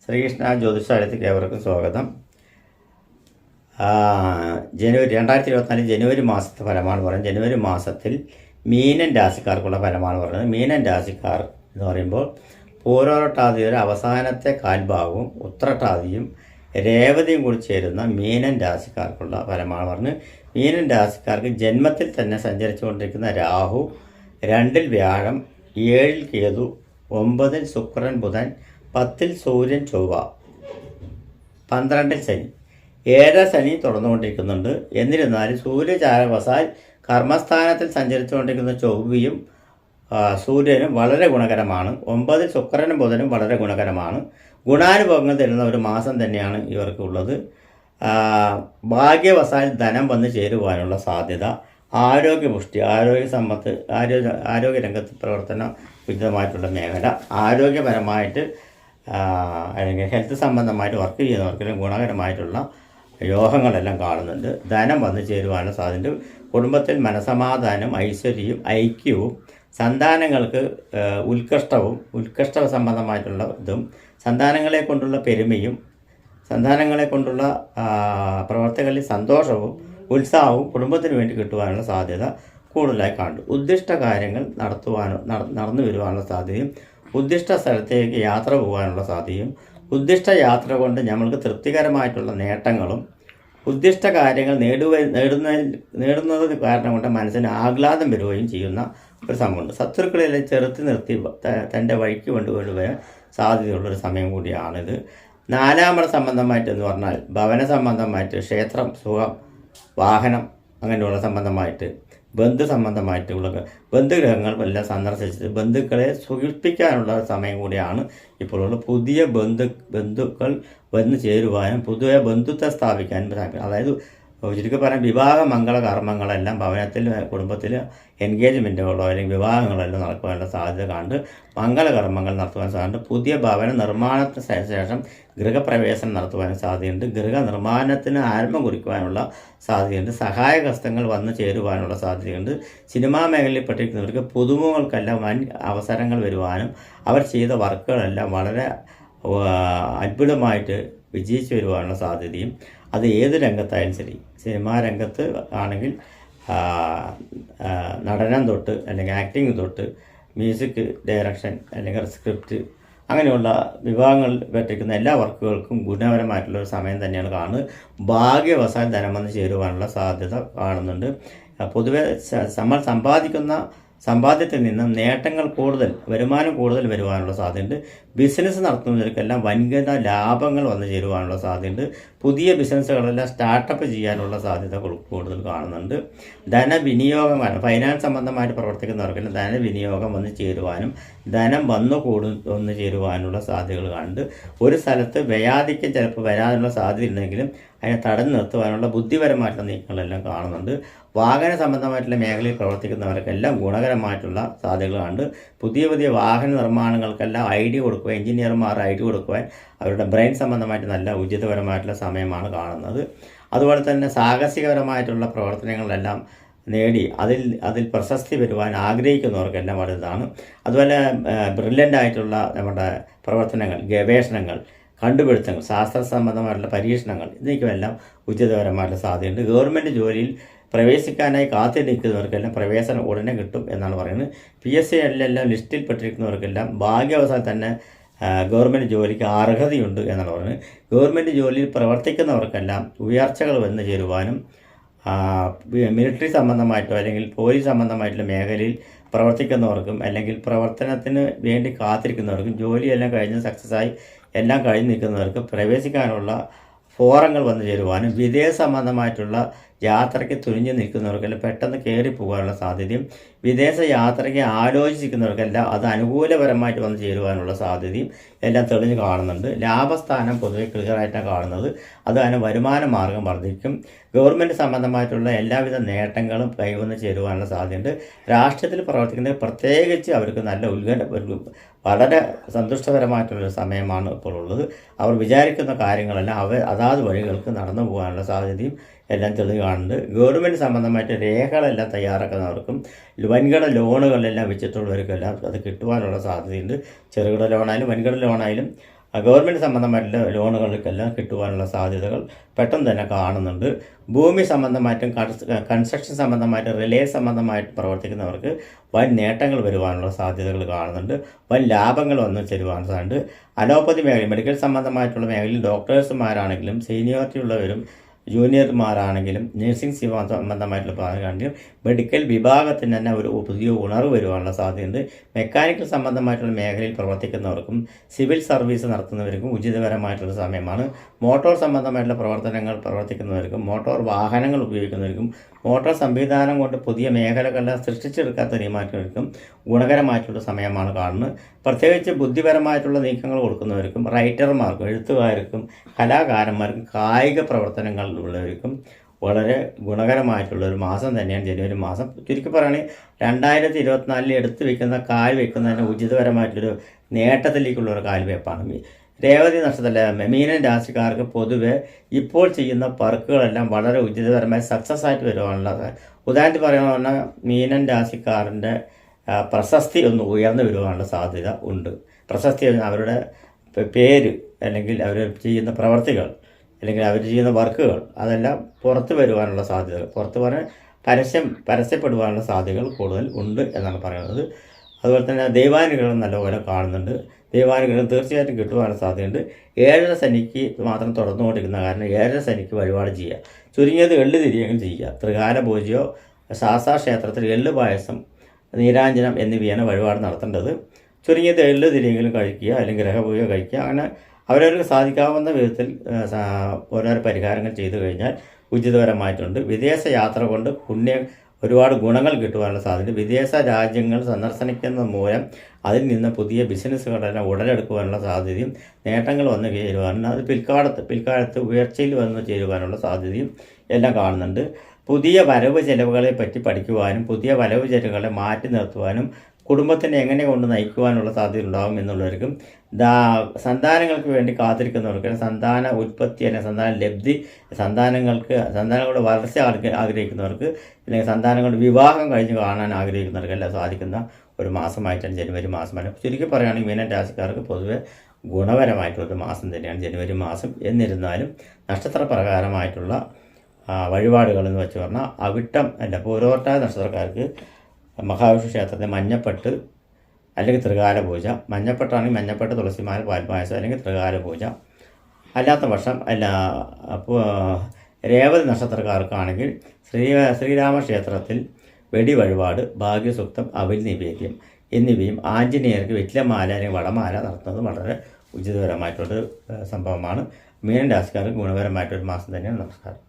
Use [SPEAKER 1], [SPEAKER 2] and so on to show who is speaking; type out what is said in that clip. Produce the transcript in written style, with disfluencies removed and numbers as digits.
[SPEAKER 1] ശ്രീകൃഷ്ണ ജ്യോതിഷാലയത്തിലേക്ക് ഏവർക്കും സ്വാഗതം. ജനുവരി 2024 ജനുവരി മാസത്തെ ഫലമാണ് പറയുന്നത്. ജനുവരി മാസത്തിൽ മീനൻ രാശിക്കാർക്കുള്ള ഫലമാണ് പറയുന്നത്. മീനൻ രാശിക്കാർ എന്ന് പറയുമ്പോൾ പൂരോരട്ടാതിയുടെ അവസാനത്തെ കാൽഭാഗവും ഉത്രട്ടാതിയും രേവതിയും കൂടി ചേരുന്ന മീനൻ രാശിക്കാർക്കുള്ള ഫലമാണ് പറഞ്ഞത്. മീനൻ രാശിക്കാർക്ക് ജന്മത്തിൽ തന്നെ സഞ്ചരിച്ചുകൊണ്ടിരിക്കുന്ന രാഹു, 2-ൽ വ്യാഴം, 7-ൽ കേതു, 9-ൽ ശുക്രൻ ബുധൻ, 10-ൽ സൂര്യൻ ചൊവ്വ, 12-ൽ ശനി, 7 ശനി തുടർന്നുകൊണ്ടിരിക്കുന്നുണ്ട്. എന്നിരുന്നാലും സൂര്യചാരവശാൽ കർമ്മസ്ഥാനത്തിൽ സഞ്ചരിച്ചുകൊണ്ടിരിക്കുന്ന ചൊവ്വയും സൂര്യനും വളരെ ഗുണകരമാണ്. 9-ൽ ശുക്രനും ബുധനും വളരെ ഗുണകരമാണ്. ഗുണാനുഭവങ്ങൾ തരുന്ന ഒരു മാസം തന്നെയാണ് ഇവർക്കുള്ളത്. ഭാഗ്യവശാൽ ധനം വന്ന് ചേരുവാനുള്ള സാധ്യത, ആരോഗ്യപുഷ്ടി, ആരോഗ്യരംഗത്ത് പ്രവർത്തന ഉചിതമായിട്ടുള്ള മേഖല, ആരോഗ്യപരമായിട്ട് അല്ലെങ്കിൽ ഹെൽത്ത് സംബന്ധമായിട്ട് വർക്ക് ചെയ്യുന്നവർക്കെല്ലാം ഗുണകരമായിട്ടുള്ള യോഗങ്ങളെല്ലാം കാണുന്നുണ്ട്. ധനം വന്നു ചേരുവാനുള്ള സാധ്യത, കുടുംബത്തിൽ മനസമാധാനം, ഐശ്വര്യവും ഐക്യവും, സന്താനങ്ങൾക്ക് ഉത്കൃഷ്ട സംബന്ധമായിട്ടുള്ള ഇതും, സന്താനങ്ങളെ കൊണ്ടുള്ള പെരുമയും, സന്താനങ്ങളെ കൊണ്ടുള്ള പ്രവർത്തികളിൽ സന്തോഷവും ഉത്സാഹവും കുടുംബത്തിന് വേണ്ടി കിട്ടുവാനുള്ള സാധ്യത കൂടുതലായി കാണും. ഉദ്ദിഷ്ട കാര്യങ്ങൾ നടന്നു വരുവാനുള്ള സാധ്യതയും, ഉദ്ദിഷ്ട സ്ഥലത്തേക്ക് യാത്ര പോകാനുള്ള സാധ്യതയും, ഉദ്ദിഷ്ട യാത്ര കൊണ്ട് നമ്മൾക്ക് തൃപ്തികരമായിട്ടുള്ള നേട്ടങ്ങളും, ഉദ്ദിഷ്ട കാര്യങ്ങൾ നേടുന്നത് കാരണം കൊണ്ട് മനസ്സിന് ആഹ്ലാദം വരികയും ചെയ്യുന്ന ഒരു സംഭവമുണ്ട്. ശത്രുക്കളെല്ലാം ചെറുത്ത് നിർത്തി തൻ്റെ വഴിക്ക് കൊണ്ടുവരുവാൻ സാധ്യതയുള്ളൊരു സമയം കൂടിയാണിത്. 4-ാം സംബന്ധമായിട്ട് എന്ന് പറഞ്ഞാൽ ഭവന സംബന്ധമായിട്ട്, ക്ഷേത്രം, സുഖം, വാഹനം അങ്ങനെയുള്ള സംബന്ധമായിട്ട്, ബന്ധു സംബന്ധമായിട്ടുള്ള ബന്ധുഗ്രഹങ്ങൾ എല്ലാം സന്ദർശിച്ച് ബന്ധുക്കളെ സുഖിപ്പിക്കാനുള്ള സമയം കൂടിയാണ് ഇപ്പോഴുള്ള. പുതിയ ബന്ധുക്കൾ വന്നു ചേരുവാനും പുതിയ ബന്ധുത്വം സ്ഥാപിക്കാനും സാധിക്കും. അതായത് ചുരുക്കി പറയാൻ വിവാഹ മംഗള കർമ്മങ്ങളെല്ലാം ഭവനത്തിൽ, കുടുംബത്തിൽ എൻഗേജ്മെൻറ്റുകളോ അല്ലെങ്കിൽ വിവാഹങ്ങളെല്ലാം നടക്കുവാനുള്ള സാധ്യത കണ്ട് മംഗളകർമ്മങ്ങൾ നടത്തുവാൻ സാധ്യത. പുതിയ ഭവന നിർമ്മാണത്തിന് ശേഷം ഗൃഹപ്രവേശനം നടത്തുവാനും സാധ്യതയുണ്ട്. ഗൃഹനിർമ്മാണത്തിന് ആരംഭം കുറിക്കുവാനുള്ള സാധ്യതയുണ്ട്. സഹായഹസ്തങ്ങൾ വന്നു ചേരുവാനുള്ള സാധ്യതയുണ്ട്. സിനിമാ മേഖലയിൽ പെട്ടിരിക്കുന്നവർക്ക് പുതുമുഖങ്ങൾക്കെല്ലാം വൻ അവസരങ്ങൾ വരുവാനും അവർ ചെയ്ത വർക്കുകളെല്ലാം വളരെ അത്ഭുതമായിട്ട് വിജയിച്ചു വരുവാനുള്ള സാധ്യതയും, അത് ഏത് രംഗത്തായാലും ശരി, സിനിമാ രംഗത്ത് ആണെങ്കിൽ നടനം തൊട്ട് അല്ലെങ്കിൽ ആക്ടിങ് തൊട്ട് മ്യൂസിക് ഡയറക്ഷൻ അല്ലെങ്കിൽ സ്ക്രിപ്റ്റ് അങ്ങനെയുള്ള വിഭാഗങ്ങൾ പറ്റിക്കുന്ന എല്ലാ വർക്കുകൾക്കും ഗുണപരമായിട്ടുള്ള ഒരു സമയം തന്നെയാണ് കാണുന്നത്. ഭാഗ്യവശാൽ ധനം വന്ന് ചേരുവാനുള്ള സാധ്യത കാണുന്നുണ്ട്. പൊതുവെ നമ്മൾ സമ്പാദിക്കുന്ന സമ്പാദ്യത്തിൽ നിന്നും നേട്ടങ്ങൾ കൂടുതൽ, വരുമാനം കൂടുതൽ വരുവാനുള്ള സാധ്യതയുണ്ട്. ബിസിനസ് നടത്തുന്നവർക്കെല്ലാം വൻകിട ലാഭങ്ങൾ വന്നു ചേരുവാനുള്ള സാധ്യതയുണ്ട്. പുതിയ ബിസിനസ്സുകളെല്ലാം സ്റ്റാർട്ടപ്പ് ചെയ്യാനുള്ള സാധ്യത കൂടുതൽ കാണുന്നുണ്ട്. ധനവിനിയോഗമാണ്, ഫൈനാൻസ് സംബന്ധമായിട്ട് പ്രവർത്തിക്കുന്നവർക്കെല്ലാം ധനവിനിയോഗം വന്നു ചേരുവാനും ധനം വന്നു ചേരുവാനുള്ള സാധ്യതകൾ കാണുന്നുണ്ട്. ഒരു സ്ഥലത്ത് വ്യയാധിക്യം ചിലപ്പോൾ വരാനുള്ള സാധ്യത ഉണ്ടെങ്കിലും അതിനെ തടഞ്ഞു നിർത്തുവാനുള്ള ബുദ്ധിപരമായിട്ടുള്ള നീക്കങ്ങളെല്ലാം കാണുന്നുണ്ട്. വാഹന സംബന്ധമായിട്ടുള്ള മേഖലയിൽ പ്രവർത്തിക്കുന്നവർക്കെല്ലാം ഗുണകരമായിട്ടുള്ള സാധ്യതകളുണ്ട്. പുതിയ വാഹന നിർമ്മാണങ്ങൾക്കെല്ലാം ഐഡിയ കൊടുക്കുക, എഞ്ചിനീയർമാർ ഐഡിയ കൊടുക്കുവാൻ അവരുടെ ബ്രെയിൻ സംബന്ധമായിട്ട് നല്ല ഉചിതപരമായിട്ടുള്ള സമയമാണ് കാണുന്നത്. അതുപോലെ തന്നെ സാഹസികപരമായിട്ടുള്ള പ്രവർത്തനങ്ങളെല്ലാം നേടി അതിൽ പ്രശസ്തി വരുവാൻ ആഗ്രഹിക്കുന്നവർക്കെല്ലാം വലുതാണ്. അതുപോലെ ബ്രില്യൻ്റ് ആയിട്ടുള്ള നമ്മുടെ പ്രവർത്തനങ്ങൾ, ഗവേഷണങ്ങൾ, കണ്ടുപിടുത്തങ്ങൾ, ശാസ്ത്ര സംബന്ധമായിട്ടുള്ള പരീക്ഷണങ്ങൾ, ഇതിനൊക്കെയെല്ലാം ഉചിതപരമായിട്ടുള്ള സാധ്യതയുണ്ട്. ഗവൺമെൻറ് ജോലിയിൽ പ്രവേശിക്കാനായി കാത്തിരിക്കുന്നവർക്കെല്ലാം പ്രവേശനം ഉടനെ കിട്ടും എന്നാണ് പറയുന്നത്. PSC ലിസ്റ്റിൽ പെട്ടിരിക്കുന്നവർക്കെല്ലാം ഭാഗ്യവശാൽ തന്നെ ഗവൺമെൻറ് ജോലിക്ക് അർഹതയുണ്ട് എന്നാണ് പറയുന്നത്. ഗവൺമെൻറ് ജോലിയിൽ പ്രവർത്തിക്കുന്നവർക്കെല്ലാം ഉയർച്ചകൾ വന്നു ചേരുവാനും, മിലിറ്ററി സംബന്ധമായിട്ടോ അല്ലെങ്കിൽ പോലീസ് സംബന്ധമായിട്ടുള്ള മേഖലയിൽ പ്രവർത്തിക്കുന്നവർക്കും അല്ലെങ്കിൽ പ്രവർത്തനത്തിന് വേണ്ടി കാത്തിരിക്കുന്നവർക്കും ജോലിയെല്ലാം കഴിഞ്ഞ് സക്സസ്സായി എല്ലാം കഴിഞ്ഞ് നിൽക്കുന്നവർക്ക് പ്രവേശിക്കാനുള്ള ഫോറങ്ങൾ വന്നു ചേരുവാനും, വിദേശ സംബന്ധമായിട്ടുള്ള യാത്രയ്ക്ക് തുനിഞ്ഞു നിൽക്കുന്നവർക്കെല്ലാം പെട്ടെന്ന് കയറി പോകാനുള്ള സാധ്യതയും, വിദേശ യാത്രയ്ക്ക് ആലോചിക്കുന്നവർക്കെല്ലാം അത് അനുകൂലപരമായിട്ട് വന്നു ചേരുവാനുള്ള സാധ്യതയും എല്ലാം തെളിഞ്ഞ് കാണുന്നുണ്ട്. ലാഭസ്ഥാനം പൊതുവെ ക്ലിയറായിട്ടാണ് കാണുന്നത്. അത് അതിന് വരുമാന മാർഗം വർദ്ധിക്കും. ഗവൺമെൻറ് സംബന്ധമായിട്ടുള്ള എല്ലാവിധ നേട്ടങ്ങളും കൈവന്ന് ചേരുവാനുള്ള സാധ്യതയുണ്ട്. രാഷ്ട്രീയത്തിൽ പ്രവർത്തിക്കുന്നത് പ്രത്യേകിച്ച് അവർക്ക് നല്ല വളരെ സന്തുഷ്ടകരമായിട്ടുള്ളൊരു സമയമാണ് ഇപ്പോൾ ഉള്ളത്. അവർ വിചാരിക്കുന്ന കാര്യങ്ങളെല്ലാം അതാത് വഴികൾക്ക് നടന്നു പോകാനുള്ള സാധ്യതയും എല്ലാം തെളിവ് കാണുന്നുണ്ട്. ഗവൺമെൻറ് സംബന്ധമായിട്ട് രേഖകളെല്ലാം തയ്യാറാക്കുന്നവർക്കും വൻകിട ലോണുകളെല്ലാം വെച്ചിട്ടുള്ളവർക്കെല്ലാം അത് കിട്ടുവാനുള്ള സാധ്യതയുണ്ട്. ചെറുകിട ലോണായാലും വൻകിട ലോണായാലും ഗവൺമെൻറ് സംബന്ധമായിട്ടുള്ള ലോണുകൾക്കെല്ലാം കിട്ടുവാനുള്ള സാധ്യതകൾ പെട്ടെന്ന് തന്നെ കാണുന്നുണ്ട്. ഭൂമി സംബന്ധമായിട്ടും കൺസ്ട്രക്ഷൻ സംബന്ധമായിട്ടും റിലേ സംബന്ധമായിട്ട് പ്രവർത്തിക്കുന്നവർക്ക് വൻ നേട്ടങ്ങൾ വരുവാനുള്ള സാധ്യതകൾ കാണുന്നുണ്ട്. വൻ ലാഭങ്ങൾ വന്നു ചേരുവാൻ സാധ്യതയുണ്ട്. അലോപ്പതി മേഖല, മെഡിക്കൽ സംബന്ധമായിട്ടുള്ള മേഖലയിൽ ഡോക്ടേഴ്സുമാരാണെങ്കിലും സീനിയോറിറ്റി ഉള്ളവരും ജൂനിയർമാരാണെങ്കിലും നഴ്സിംഗ് സംബന്ധമായിട്ടുള്ള ഭാഗമാണെങ്കിലും മെഡിക്കൽ വിഭാഗത്തിന് തന്നെ ഒരു പുതിയ ഉണർവ് വരുവാനുള്ള സാധ്യതയുണ്ട്. മെക്കാനിക്കൽ സംബന്ധമായിട്ടുള്ള മേഖലയിൽ പ്രവർത്തിക്കുന്നവർക്കും സിവിൽ സർവീസ് നടത്തുന്നവർക്കും ഉചിതപരമായിട്ടുള്ള സമയമാണ്. മോട്ടോർ സംബന്ധമായിട്ടുള്ള പ്രവർത്തിക്കുന്നവർക്കും മോട്ടോർ വാഹനങ്ങൾ ഉപയോഗിക്കുന്നവർക്കും മോട്ടോർ സംവിധാനം കൊണ്ട് പുതിയ മേഖലകളെല്ലാം സൃഷ്ടിച്ചെടുക്കാൻ തീരുമാനിക്കുന്നവർക്കും ഗുണകരമായിട്ടുള്ള സമയമാണ് കാണുന്നത്. പ്രത്യേകിച്ച് ബുദ്ധിപരമായിട്ടുള്ള നീക്കങ്ങൾ കൊടുക്കുന്നവർക്കും റൈറ്റർമാർക്കും എഴുത്തുകാർക്കും കലാകാരന്മാർക്കും കായിക പ്രവർത്തനങ്ങളിലുള്ളവർക്കും വളരെ ഗുണകരമായിട്ടുള്ളൊരു മാസം തന്നെയാണ് ജനുവരി മാസം. ചുരുക്കി പറയുകയാണെങ്കിൽ 2024 എടുത്തു വയ്ക്കുന്ന കാൽ വയ്ക്കുന്നതിന് ഉചിതപരമായിട്ടൊരു നേട്ടത്തിലേക്കുള്ളൊരു കാൽവയ്പ്പാണ്. രേവതി നക്ഷത്രത്തിലെ മീനൻ രാശിക്കാർക്ക് പൊതുവെ ഇപ്പോൾ ചെയ്യുന്ന വർക്കുകളെല്ലാം വളരെ ഉചിതപരമായി സക്സസ് ആയിട്ട് വരുവാനുള്ള, ഉദാഹരണത്തിന് പറയുകയാണെങ്കിൽ മീനൻ രാശിക്കാരൻ്റെ പ്രശസ്തി ഒന്ന് ഉയർന്നു വരുവാനുള്ള സാധ്യത ഉണ്ട്. പ്രശസ്തി അവരുടെ പേര് അല്ലെങ്കിൽ അവർ ചെയ്യുന്ന പ്രവർത്തികൾ അല്ലെങ്കിൽ അവർ ചെയ്യുന്ന വർക്കുകൾ അതെല്ലാം പുറത്ത് വരുവാനുള്ള സാധ്യതകൾ, പുറത്ത് പറഞ്ഞാൽ പരസ്യപ്പെടുവാനുള്ള സാധ്യതകൾ കൂടുതൽ ഉണ്ട് എന്നാണ് പറയുന്നത്. അതുപോലെ തന്നെ ദൈവാനുഗ്രഹം നല്ലപോലെ കാണുന്നുണ്ട്. ദൈവാനുഗ്രഹം തീർച്ചയായിട്ടും കിട്ടുവാനുള്ള സാധ്യതയുണ്ട്. 7ര ശനിക്ക് മാത്രം തുറന്നുകൊണ്ടിരിക്കുന്ന കാരണം 7ര ശനിക്ക് വഴിപാട് ചെയ്യുക. ചുരുങ്ങിയത് എള്ള് തിരിയെങ്കിലും ചെയ്യുക. ത്രികാല പൂജയോ ശാസ്താ ക്ഷേത്രത്തിൽ എള്ള് പായസം, നീരാഞ്ജനം എന്നിവയാണ് വഴിപാട് നടത്തേണ്ടത്. ചുരുങ്ങിയത് എള്ള് തിരിയെങ്കിലും കഴിക്കുക, അല്ലെങ്കിൽ ഗ്രഹപൂജ കഴിക്കുക. അങ്ങനെ അവരവർക്ക് സാധിക്കാവുന്ന വിധത്തിൽ ഓരോരോ പരിഹാരങ്ങൾ ചെയ്തു കഴിഞ്ഞാൽ ഉചിതപരമായിട്ടുണ്ട്. വിദേശ യാത്ര കൊണ്ട് ഒരുപാട് ഗുണങ്ങൾ കിട്ടുവാനുള്ള സാധ്യത. വിദേശ രാജ്യങ്ങൾ സന്ദർശിക്കുന്നത് മൂലം അതിൽ നിന്ന് പുതിയ ബിസിനസ്സുകളെല്ലാം ഉടലെടുക്കുവാനുള്ള സാധ്യതയും നേട്ടങ്ങൾ വന്നു ചേരുവാനും അത് പിൽക്കാലത്ത് ഉയർച്ചയിൽ വന്നു ചേരുവാനുള്ള സാധ്യതയും എല്ലാം കാണുന്നുണ്ട്. പുതിയ വരവ് ചെലവുകളെ പറ്റി പഠിക്കുവാനും പുതിയ വരവ് ചെലവുകളെ മാറ്റി നിർത്തുവാനും കുടുംബത്തിനെ എങ്ങനെ കൊണ്ട് നയിക്കുവാനുള്ള സാധ്യത ഉണ്ടാകും എന്നുള്ളവർക്കും സന്താനങ്ങൾക്ക് വേണ്ടി കാത്തിരിക്കുന്നവർക്ക് സന്താന ഉൽപ്പത്തി അല്ലെങ്കിൽ സന്താന ലബ്ധി, സന്താനങ്ങളുടെ വളർച്ച ആഗ്രഹിക്കുന്നവർക്ക് അല്ലെങ്കിൽ സന്താനങ്ങളുടെ വിവാഹം കഴിഞ്ഞ് കാണാൻ ആഗ്രഹിക്കുന്നവർക്കെല്ലാം സാധിക്കുന്ന ഒരു മാസമായിട്ടാണ് ജനുവരി മാസമാണ്. ചുരുക്കി പറയുകയാണെങ്കിൽ മീനൻ രാശിക്കാർക്ക് പൊതുവെ ഗുണപരമായിട്ടുള്ളൊരു മാസം തന്നെയാണ് ജനുവരി മാസം. എന്നിരുന്നാലും നക്ഷത്ര പ്രകാരമായിട്ടുള്ള വഴിപാടുകൾ എന്ന് വെച്ച് പറഞ്ഞാൽ അവിട്ടം പൂരോട്ടായ നക്ഷത്രക്കാർക്ക് മഹാവിഷ്ണു ക്ഷേത്രത്തിൽ മഞ്ഞപ്പെട്ട് അല്ലെങ്കിൽ ത്രികാല പൂജ, മഞ്ഞപ്പെട്ടാണെങ്കിൽ മഞ്ഞപ്പെട്ട് തുളസിമാല പാൽപ്പായസം അല്ലെങ്കിൽ ത്രികാല പൂജ. അല്ലാത്ത പക്ഷം രേവതി നക്ഷത്രക്കാർക്കാണെങ്കിൽ ശ്രീരാമക്ഷേത്രത്തിൽ വെടി വഴിപാട്, ഭാഗ്യസൂക്തം, അവിൽ നിവേദ്യം എന്നിവയും ആഞ്ജനേയർക്ക് വെറ്റിലമാല അല്ലെങ്കിൽ വടമാല നടത്തുന്നത് വളരെ ഉചിതപരമായിട്ടൊരു സംഭവമാണ്. മീനൻ രാശിക്കാർക്ക് ഗുണപരമായിട്ടൊരു മാസം തന്നെയാണ്. നമസ്കാരം.